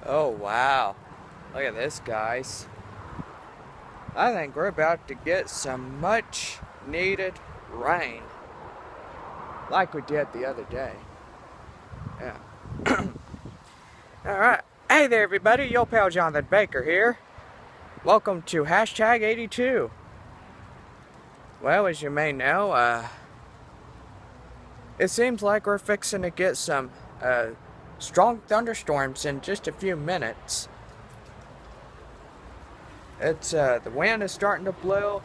Oh wow, look at this, guys. I think we're about to get some much needed rain like we did the other day. Yeah. Alright, hey there everybody, your pal Jonathan Baker here. Welcome to hashtag 82. Well, as you may know, it seems like we're fixing to get some strong thunderstorms in just a few minutes. It's the wind is starting to blow.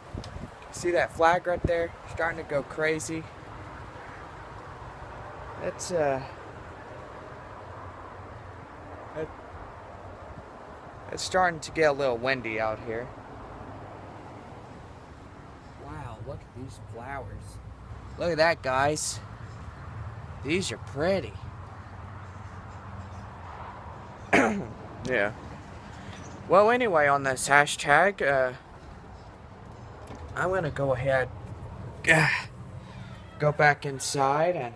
See that flag right there? Starting to go crazy. It's it's starting to get a little windy out here. Wow, look at these flowers. Look at that, guys. These are pretty. Yeah. Well, anyway, on this hashtag, I'm gonna go ahead, go back inside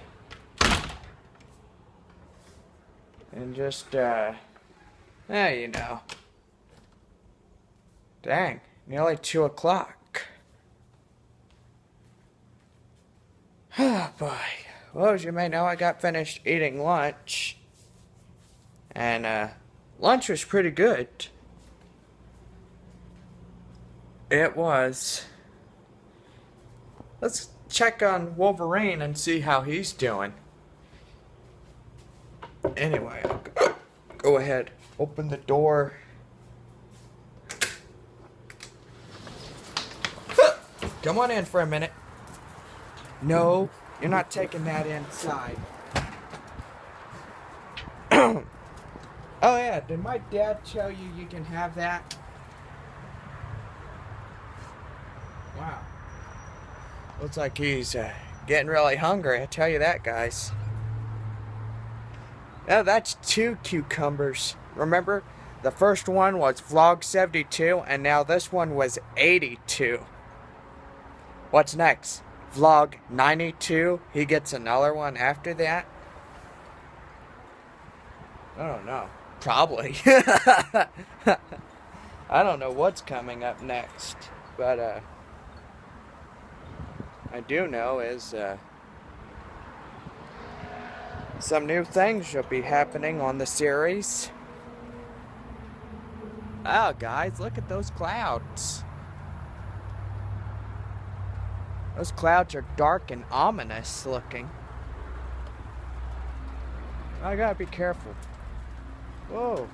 and just, you know. Dang, nearly 2 o'clock. Oh boy. Well, as you may know, I got finished eating lunch. And, lunch was pretty good. It was. Let's check on Wolverine and see how he's doing. Anyway, I'll go ahead, open the door. Come on in for a minute. No, you're not taking that inside. Oh yeah, did my dad tell you you can have that? Wow. Looks like he's getting really hungry, I tell you that, guys. Now that's 2 cucumbers. Remember, the first one was vlog 72, and now this one was 82. What's next? Vlog 92? He gets another one after that? I don't know. Probably. I don't know what's coming up next. But, I do know is, some new things will be happening on the series. Oh, guys, look at those clouds. Those clouds are dark and ominous looking. I gotta be careful. Whoa.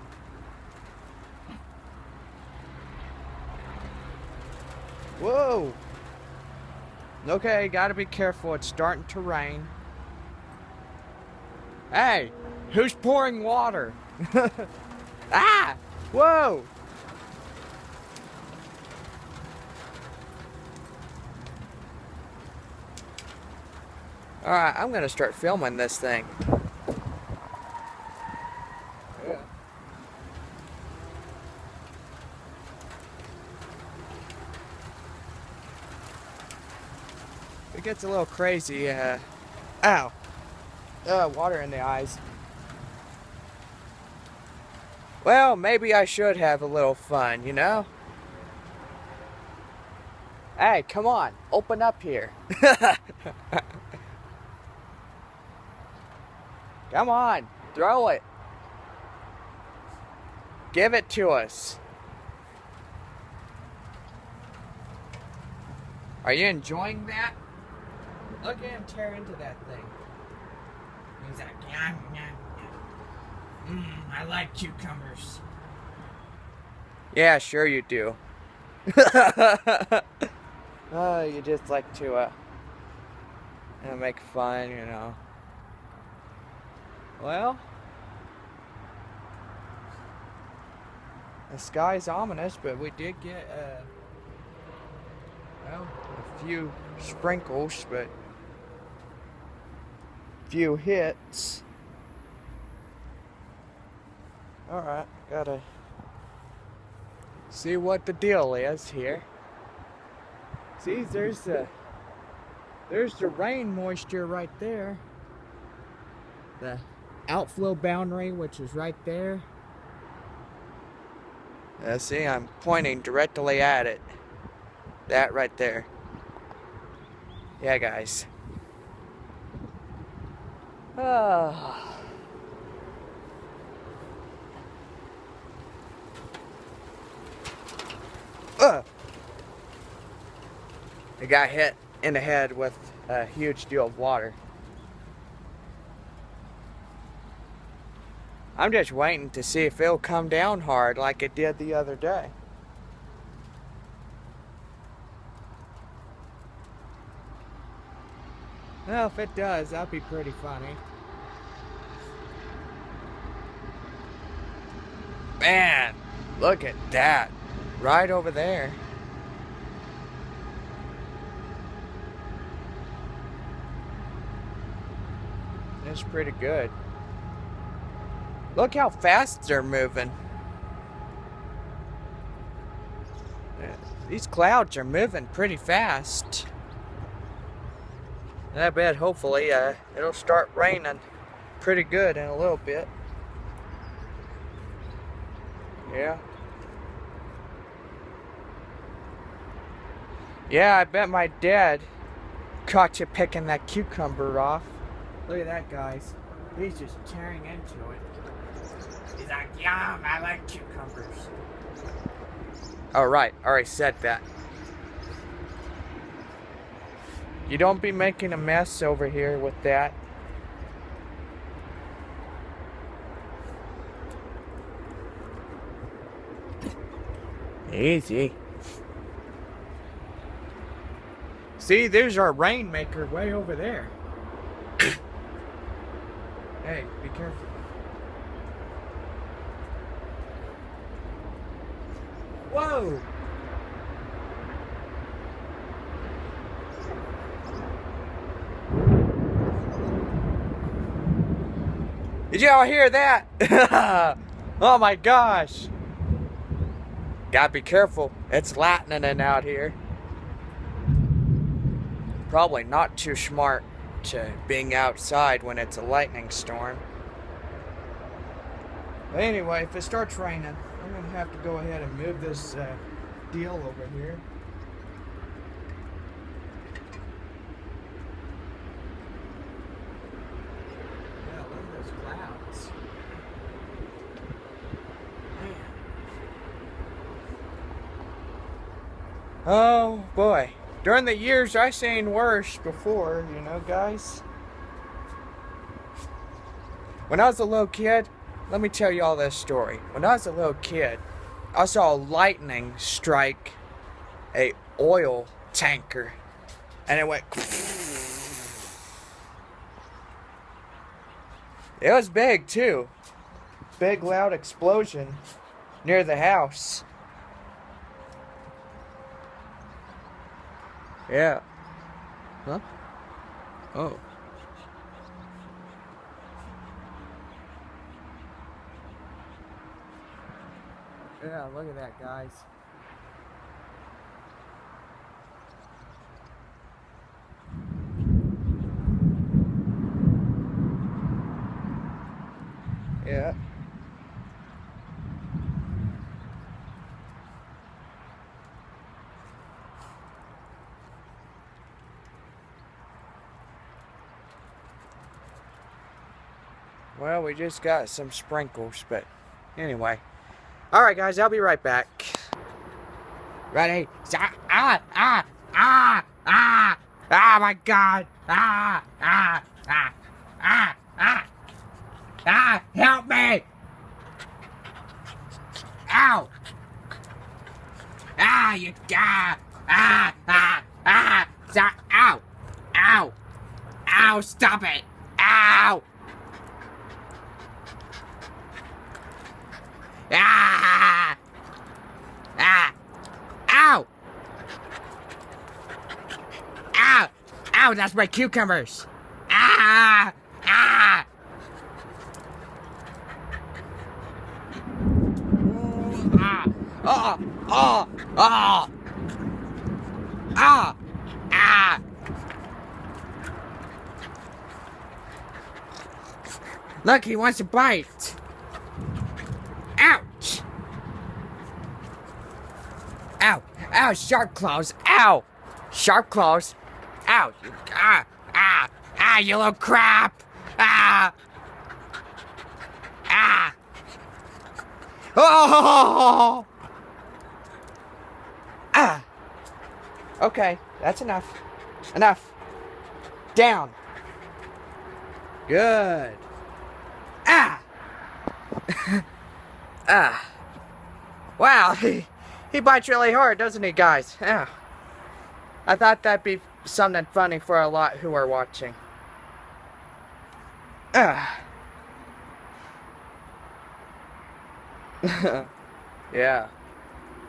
Whoa. Okay, gotta be careful. It's starting to rain. Hey, who's pouring water? Ah! Whoa! Alright, I'm gonna start filming this thing. Yeah. It gets a little crazy, ow. Water in the eyes. Well, maybe I should have a little fun, you know? Hey, come on, open up here. Come on, throw it. Give it to us. Are you enjoying that? Look at him tear into that thing. He's like, yum, yum, yum. I like cucumbers. Yeah, sure you do. Oh, you just like to, make fun, you know. Well, the sky's ominous, but we did get, a few sprinkles, but few hits. Alright, gotta see what the deal is here. See, there's the rain moisture right there. The outflow boundary, which is right there. See, I'm pointing directly at it. That right there. Yeah, guys. Ah. I got hit in the head with a huge deal of water. I'm just waiting to see if it'll come down hard like it did the other day. Well, if it does, that'll be pretty funny. Man, look at that. Right over there. That's pretty good. Look how fast they're moving. These clouds are moving pretty fast. And I bet hopefully it'll start raining pretty good in a little bit. Yeah. Yeah, I bet my dad caught you picking that cucumber off. Look at that, guys. He's just tearing into it. He's like, yum, I like cucumbers. Oh, right. I already said that. You don't be making a mess over here with that. Easy. See, there's our rainmaker way over there. Hey, be careful. Whoa! Did y'all hear that? Oh my gosh! Gotta be careful. It's lightning out here. Probably not too smart to being outside when it's a lightning storm. But anyway, if it starts raining, I'm gonna have to go ahead and move this deal over here. Yeah, look at those clouds. Man. Oh boy. During the years, I seen worse before, you know, guys. When I was a little kid, let me tell you all this story. When I was a little kid, I saw lightning strike a oil tanker, and it went. It was big too. Big loud explosion near the house. Yeah. Huh? Oh. Yeah, look at that, guys. Yeah. Well, we just got some sprinkles, but anyway. Alright, guys, I'll be right back. Ready? Ah, my God. Help me. Ow. You, ow. Ow, stop it. Ow. Ow! Ow, that's my cucumbers! Ah! Look, he wants to bite! Ouch! Ow, sharp claws. Ow! Sharp claws. Ow. You little crap. Oh! Okay, that's enough. Enough. Down. Good. Wow, he bites really hard, doesn't he, guys? Yeah. I thought that'd be something funny for a lot who are watching. Yeah.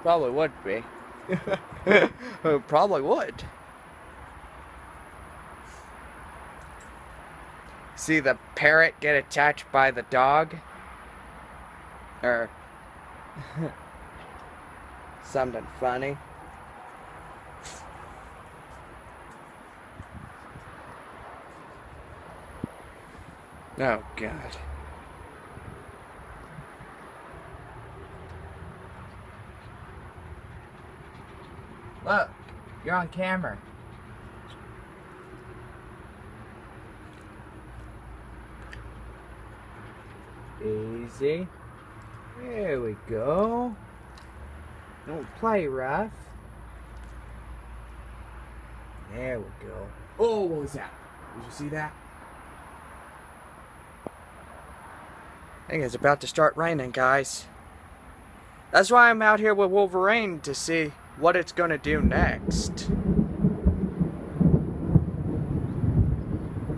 Probably would be. Probably would. See the parrot get attacked by the dog? Or something funny. Oh, God. Look, you're on camera. Easy. There we go. Don't play rough. There we go. Oh, what was that? Did you see that? I think it's about to start raining, guys. That's why I'm out here with Wolverine, to see what it's gonna do next.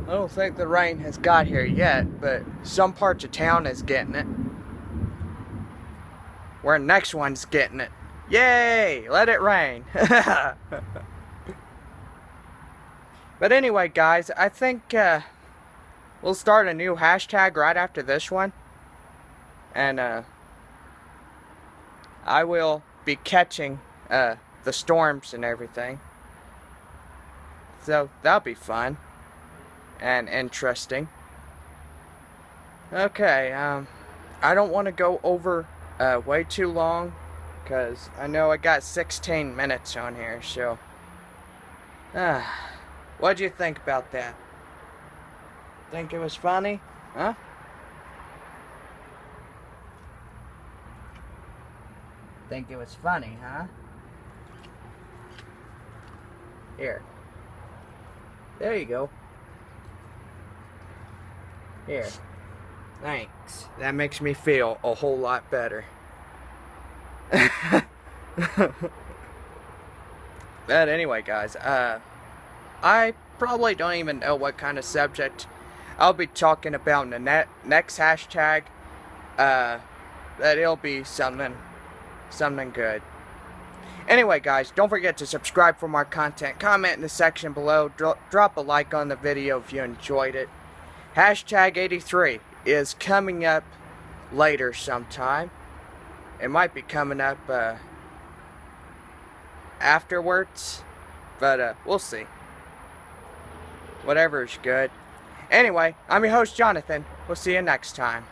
I don't think the rain has got here yet, but some parts of town is getting it. Where the next one's getting it. Yay! Let it rain. But anyway, guys, I think we'll start a new hashtag right after this one. And I will be catching the storms and everything. So that'll be fun and interesting. Okay, I don't want to go over way too long, because I know I got 16 minutes on here, so what'd you think about that? Think it was funny? Huh? Think it was funny, huh? Here. There you go. Here. Thanks. That makes me feel a whole lot better. But anyway, guys, I probably don't even know what kind of subject I'll be talking about in the next hashtag. But it'll be something good. Anyway, guys, don't forget to subscribe for more content. Comment in the section below. Drop a like on the video if you enjoyed it. Hashtag 83 is coming up later sometime. It might be coming up afterwards, but we'll see. Whatever is good. Anyway, I'm your host, Jonathan. We'll see you next time.